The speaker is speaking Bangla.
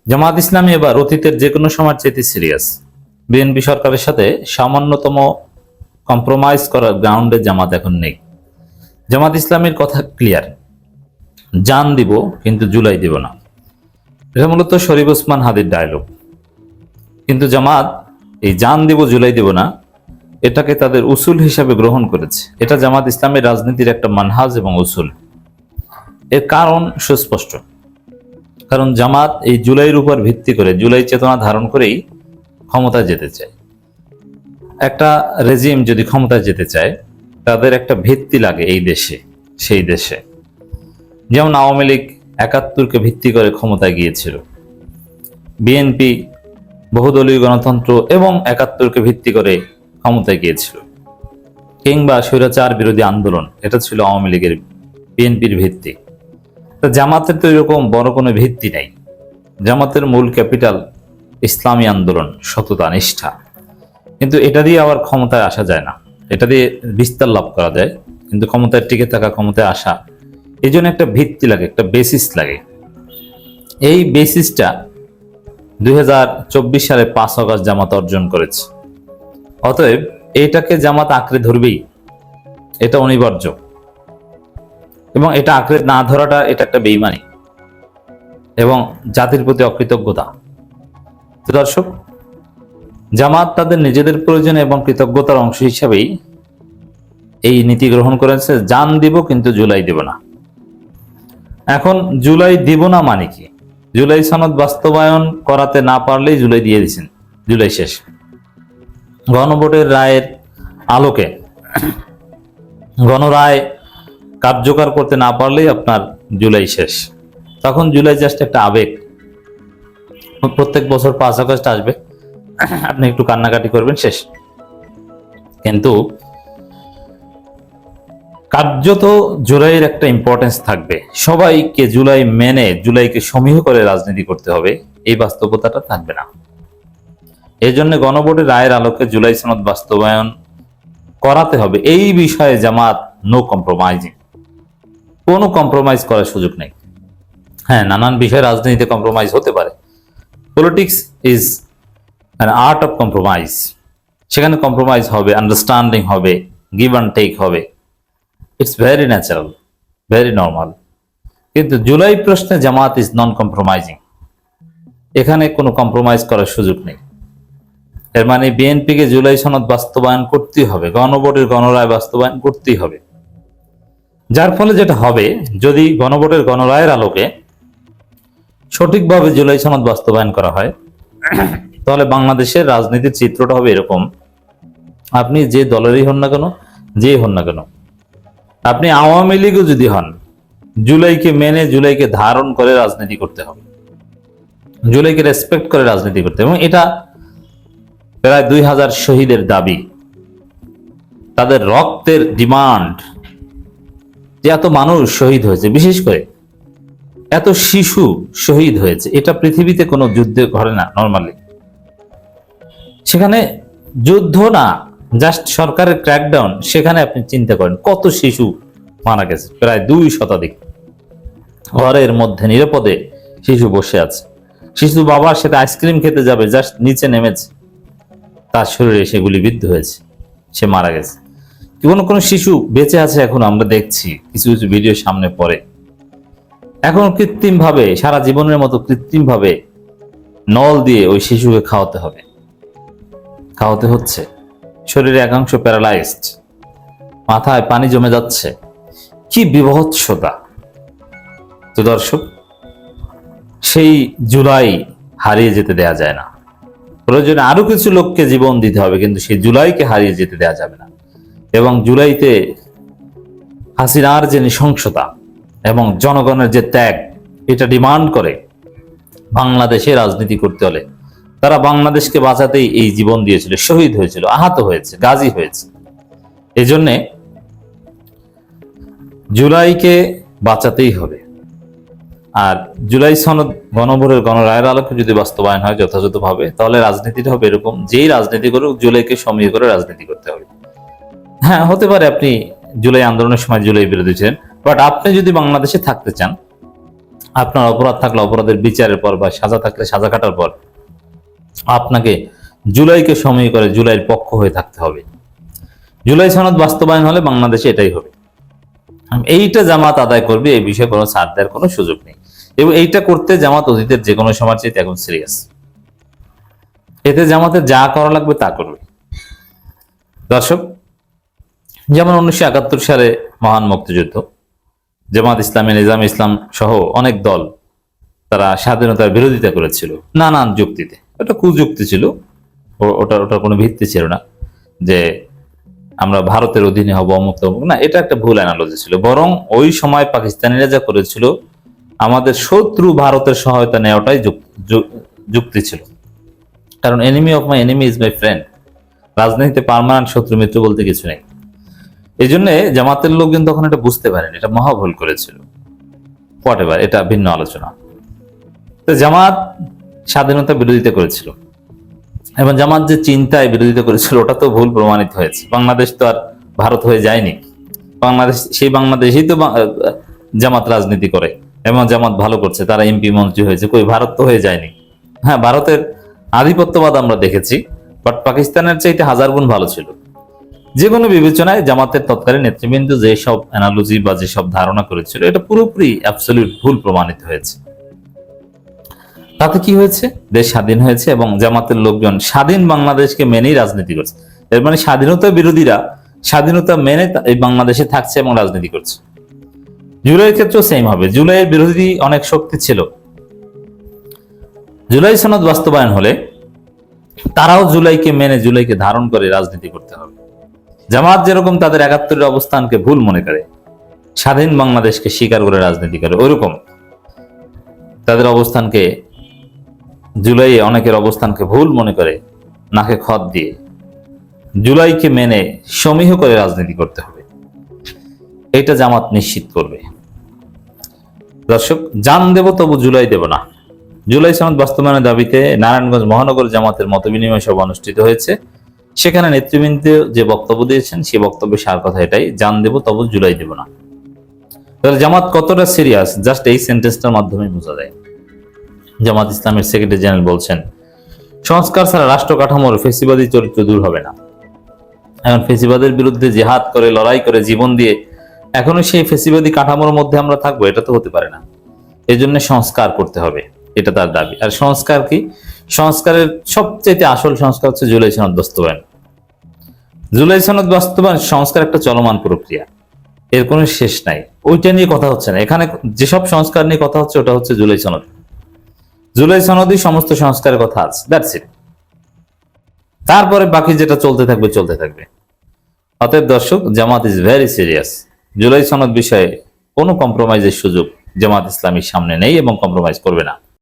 জামাত ইসলামী এবার অতীতের যে কোনো সময়ের চাইতে সিরিয়াস। বিএনপি সরকারের সাথে সামান্যতম কম্প্রোমাইজ করার গ্রাউন্ডে জামাত এখন নেই। জামাত ইসলামীর কথা ক্লিয়ার, জান দিব কিন্তু জুলাই দিব না। এটা মূলত শরীফ ওসমান হাদির ডায়লগ। কিন্তু জামাত এই জান দিব জুলাই দিব না এটাকে তাদের উসুল হিসাবে গ্রহণ করেছে। এটা জামাত ইসলামের রাজনীতির একটা মানহাজ এবং উসুল। এর কারণ সুস্পষ্ট। কারণ জামাত এই জুলাইয়ের উপর ভিত্তি করে, জুলাই চেতনা ধারণ করেই ক্ষমতায় যেতে চায়। একটা রেজিম যদি ক্ষমতায় যেতে চায় তাদের একটা ভিত্তি লাগে এই দেশে, সেই দেশে। যেমন আওয়ামী লীগ ৭১কে ভিত্তি করে ক্ষমতায় গিয়েছিল, বিএনপি বহুদলীয় গণতন্ত্র এবং ৭১কে ভিত্তি করে ক্ষমতায় গিয়েছিল, কিংবা স্বৈরাচার বিরোধী আন্দোলন, এটা ছিল আওয়ামী লীগের, বিএনপির ভিত্তি। জামাতের তো এরকম বড় কোনো ভিত্তি নাই। জামাতের মূল ক্যাপিটাল ইসলামী আন্দোলন, সততা, নিষ্ঠা। কিন্তু এটা দিয়ে আবার ক্ষমতায় আসা যায় না। এটা দিয়ে বিস্তার লাভ করা যায়, কিন্তু ক্ষমতায় টিকে থাকা, ক্ষমতায় আসা, এই জন্য একটা ভিত্তি লাগে, একটা বেসিস লাগে। এই বেসিসটা 2024 সালে 5 আগস্ট জামাত অর্জন করেছে। অতএব এইটাকে জামাত আঁকড়ে ধরবেই, এটা অনিবার্য। এবং এটা আঁকড়ে না ধরাটা এটা একটা বেইমানি এবং জাতির প্রতি অকৃতজ্ঞতা। তো দর্শক, জামাত তাদের নিজেদের প্রয়োজন এবং কৃতজ্ঞতার অংশ হিসাবেই এই নীতি গ্রহণ করেছে, জান দিব কিন্তু জুলাই দিব না। এখন জুলাই দিব না মানে কি? জুলাই সনদ বাস্তবায়ন করাতে না পারলেই জুলাই দিয়ে দিচ্ছেন, জুলাই শেষ। গণভোটের রায়ের আলোকে গণরায় কার্যকর করতে না পারলেই আপনার জুলাই শেষ। তখন জুলাই জাস্ট একটা আবেগ। প্রত্যেক বছর 5 আগস্ট আসবে, আপনি একটু কান্নাকাটি করবেন, শেষ। কিন্তু কার্যত জুলাইয়ের একটা ইম্পর্টেন্স থাকবে। সবাইকে জুলাই মেনে, জুলাইকে সমীহ করে রাজনীতি করতে হবে, এই বাস্তবতাটা থাকবে না। এই জন্য গণভোটের রায়ের আলোকে জুলাই সনদ বাস্তবায়ন করাতে হবে। এই বিষয়ে জামাত নো কম্প্রোমাইজিং, কোনো কম্প্রোমাইজ করার সুযোগ নেই। হ্যাঁ, নানান বিষয়ে রাজনীতিতে কম্প্রোমাইজ হতে পারে। Politics is an art of compromise. সেখানে কম্প্রোমাইজ হবে, আন্ডারস্ট্যান্ডিং হবে, গিভ অ্যান্ড টেক হবে। It's very natural, very normal. কিন্তু জুলাই প্রশ্নে জামাত ইজ নন কম্প্রোমাইজিং। এখানে কোনো কম্প্রোমাইজ করার সুযোগ নেই। এর মানে বিএনপিকে জুলাই সনদ বাস্তবায়ন করতেই হবে, গণভোটের গণরায় বাস্তবায়ন করতেই হবে। যার ফলে যেটা হবে, যদি গণভোটের গণরায়ের আলোকে সঠিকভাবে জুলাই সনদ বাস্তবায়ন করা হয়, তাহলে বাংলাদেশের রাজনীতির চিত্রটা হবে এরকম। আপনি যে দলেরই হন না কেন, যেই হন না কেন, আপনি আওয়ামী লীগও যদি হন, জুলাইকে মেনে, জুলাইকে ধারণ করে রাজনীতি করতে হবে, জুলাইকে রেসপেক্ট করে রাজনীতি করতে হবে। এবং এটা প্রায় 2000 শহীদের দাবি, তাদের রক্তের ডিমান্ড। যে এত মানুষ শহীদ হয়েছে, বিশেষ করে এত শিশু শহীদ হয়েছে, এটা পৃথিবীতে কোনো যুদ্ধে ঘটে না নর্মালি। সেখানে যুদ্ধ না, জাস্ট সরকারের ক্র্যাকডাউন, সেখানে আপনি চিন্তা করেন কত শিশু মারা গেছে। প্রায় 2 শতাধিক। ঘরের মধ্যে নিরাপদে শিশু বসে আছে। শিশু বাবার সাথে আইসক্রিম খেতে যাবে, জাস্ট নিচে নেমেছে, তার শরীরে সে গুলিবিদ্ধ হয়েছে, সে মারা গেছে। কোনো শিশু বেঁচে আছে এখন, আমরা দেখছি কিছু কিছু ভিডিও সামনে পড়ে। এখন কৃত্রিম ভাবে, সারা জীবনের মতো কৃত্রিম ভাবে নল দিয়ে ওই শিশুকে খাওয়াতে হচ্ছে। শরীরে একাংশ প্যারালাইজড, মাথায় পানি জমে যাচ্ছে। কি বিভৎসতা! তো দর্শক, সেই জুলাই হারিয়ে যেতে দেয়া যায় না। প্রয়োজনে আরো কিছু লোককে জীবন দিতে হবে, কিন্তু সেই জুলাইকে হারিয়ে যেতে দেয়া যাবে না। এবং জুলাইতে হাসিনার যে নৃশংসতা এবং জনগণের যে ত্যাগ, এটা ডিমান্ড করে বাংলাদেশে রাজনীতি করতে হলে। তারা বাংলাদেশকে বাঁচাতেই এই জীবন দিয়েছিল, শহীদ হয়েছিল, আহত হয়েছে, গাজী হয়েছে। এই জন্যে জুলাইকে বাঁচাতেই হবে। আর জুলাই সনদ গণভোটের গণরায়ের আলোকে যদি বাস্তবায়ন হয় যথাযথভাবে, তাহলে রাজনীতিটা হবে এরকম, যেই রাজনীতি করুক জুলাইকে সমীহ করে রাজনীতি করতে হবে। হ্যাঁ, হতে পারে আপনি জুলাই আন্দোলনের সময় জুলাই বিরোধী ছিলেন, বাট আপনি যদি বাংলাদেশে থাকতে চান, আপনার অপরাধ থাকলে অপরাধের বিচারের পর বা সাজা থাকলে সাজা কাটার পর আপনাকে জুলাইকে সময় করে জুলাইয়ের পক্ষ হয়ে থাকতে হবে। জুলাই সনদ বাস্তবায়ন হলে বাংলাদেশে এটাই হবে। এইটা জামাত আদায় করবে, এই বিষয়ে কোনো ছাড় দেওয়ার কোনো সুযোগ নেই। এবং এইটা করতে জামাত অতীতের যে কোনো সময় চাইতে এখন সিরিয়াস। এতে জামাতের যা করা লাগবে তা করবে। দর্শক, যেমন 1971 সালে মহান মুক্তিযুদ্ধ, জামাত ইসলামী, নিজাম ইসলাম সহ অনেক দল তারা স্বাধীনতার বিরোধিতা করেছিল নানান যুক্তিতে। ওটা কুযুক্তি ছিল, ওটার কোনো ভিত্তি ছিল না যে আমরা ভারতের অধীনে হব, অমুক তমুক না। এটা একটা ভুল অ্যানালজি ছিল। বরং ওই সময় পাকিস্তানিরা যা করেছিল, আমাদের শত্রু ভারতের সহায়তা নেওয়াটাই যুক্তি ছিল। কারণ enemy of my enemy is my friend. রাজনীতিতে পার্মানেন্ট শত্রু মিত্র বলতে কিছু নেই। এই জন্য জামাতের লোকজন তখন এটা বুঝতে পারেন, এটা মহা ভুল করেছিল। হোয়াটএভার, এটা ভিন্ন আলোচনা। তো জামাত স্বাধীনতা বিরোধিতা করেছিল এবং জামাত যে চিন্তায় বিরোধিতা করেছিল ওটা তো ভুল প্রমাণিত হয়েছে। বাংলাদেশ তো আর ভারত হয়ে যায়নি। সেই বাংলাদেশেই তো জামাত রাজনীতি করে এবং জামাত ভালো করছে, তারা এমপি মন্ত্রী হয়েছে। কই, ভারত তো হয়ে যায়নি। হ্যাঁ, ভারতের আধিপত্যবাদ আমরা দেখেছি, বাট পাকিস্তানের চাইতে হাজার গুণ ভালো ছিল। যে কোনো বিবেচনায় জামাতের তৎকালীন নেতৃবৃন্দ যেসব অ্যানালজি বা যেসব ধারণা করেছিল, এটা পুরোপুরি অ্যাবসলিউট ভুল প্রমাণিত হয়েছে। তাতে কি হয়েছে? দেশ স্বাধীন হয়েছে এবং জামাতের লোকজন স্বাধীন বাংলাদেশকে মেনেই রাজনীতি করছে। এর মানে স্বাধীনতা বিরোধীরা স্বাধীনতা মেনে এই বাংলাদেশে থাকছে এবং রাজনীতি করছে। জুলাইয়ের ক্ষেত্রেও সেম হবে। জুলাইয়ের বিরোধী অনেক শক্তি ছিল। জুলাই সনদ বাস্তবায়ন হলে তারাও জুলাইকে মেনে, জুলাইকে ধারণ করে রাজনীতি করতে হবে। জামাত যেরকম তাদের ৭১-এর অবস্থানকে ভুল মনে করে, স্বাধীন বাংলাদেশকে স্বীকার করে রাজনীতি করে, ওইরকম তাদের অবস্থানকে, জুলাই অনেকের অবস্থানকে ভুল মনে করে নাকে খত দিয়ে জুলাইকে মেনে সমীহ করে রাজনীতি করতে হবে। এটা জামাত নিশ্চিত করবে। দর্শক, জান দেব তবু জুলাই দেব না। জুলাই সনদ বাস্তবায়নের দাবিতে নারায়ণগঞ্জ মহানগর জামাতের মতবিনিময় সভা অনুষ্ঠিত হয়েছে। সেখানে নেতৃবৃন্দ যে বক্তব্য দিয়েছেন, সেই বক্তব্যে সার কথা এটাই, জান দেব তবু জুলাই দেব না। তাহলে জামাত কতটা সিরিয়াস জাস্ট এই সেন্টেন্সটার মাধ্যমে বোঝা যায়। জামাত ইসলামের সেক্রেটারি জেনারেল বলছেন, সংস্কার ছাড়া রাষ্ট্র কাঠামোর ফেসিবাদী চরিত্র দূর হবে না। এখন ফেসিবাদের বিরুদ্ধে জেহাদ করে, লড়াই করে, জীবন দিয়ে এখনো সেই ফেসিবাদী কাঠামোর মধ্যে আমরা থাকবো? এটা তো হতে পারে না। এই জন্য সংস্কার করতে হবে, এটা তার দাবি। আর সংস্কার কি? সংস্কারের সবচেয়ে আসল সংস্কার হচ্ছে জুলাই সনদ বাস্তবায়ন। জুলাই সনদ বাস্তবায়ন সংস্কার একটা চলমান প্রক্রিয়া, এর কোনো শেষ নাই। ওইটা নিয়ে কথা হচ্ছে না এখানে। যেসব সংস্কার নিয়ে কথা হচ্ছে ওটা হচ্ছে জুলাই সনদ। জুলাই সনদই সমস্ত সংস্কারের কথা আছে, দ্যাটস ইট। তারপরে বাকি যেটা চলতে থাকবে চলতে থাকবে। অতএব দর্শক, জামাত ইজ ভেরি সিরিয়াস। জুলাই সনদ বিষয়ে কোনো কম্প্রোমাইজের সুযোগ জামাত ইসলামীর সামনে নেই এবং কম্প্রোমাইজ করবে না।